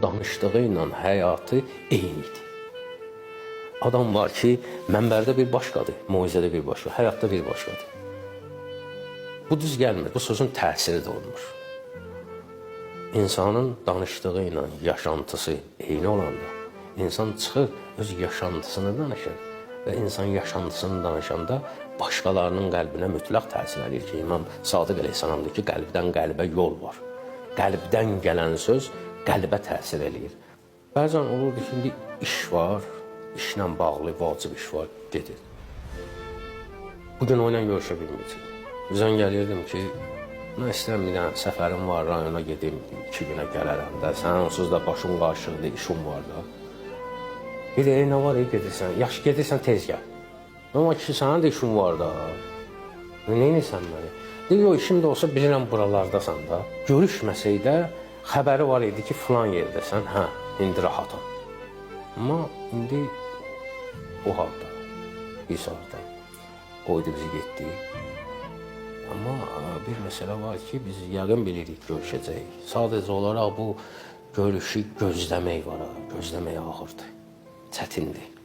danışdığı ilə həyatı eynidir. Adam var ki, mənbərdə bir başqadır, moizədə bir başqa, həyatda bir başqadır. Bu düz gəlmir, bu sözün təsiri də olmur. İnsanın danışdığı ilə yaşantısı eyni olanda, insan çıxır, öz yaşantısını danışır və insan yaşantısını danışanda başqalarının qəlbinə mütləq təsir edir ki, İmam Sadiq əleyhissalam deyir ki, qəlbdən qəlbə yol var. Qəlbdən gələn söz qəlbə təsir eləyir. Bəzən olurdu ki, indi iş var, işlə bağlı vacib iş var, gedir. Bugün o ilə görüşə bilməyəcək. Zəng gəlirdim ki, mən istəyirəm bir dənə səfərim var, rayona gedim, 2 günə gələrəm də, sənin onsuz da başın qarşıqdır, işin var da. Bir nə var, gedirsən, yaxşı gedirsən, tez gəl. Amma ki, sənin də işin var da, neynirsən məni? Deyir, o işim də olsa bilirəm buralardasan da. Görüşməsək də xəbəri var idi ki, filan yerdəsən, hə, indi rahatam. Amma indi o halda, bir saatda qoydu bizi getdik. Amma bir məsələ var ki, biz yəqin bilirik görüşəcəyik. Sadəcə olaraq bu görüşü gözləmək var, gözləmək ağırdır, çətindir.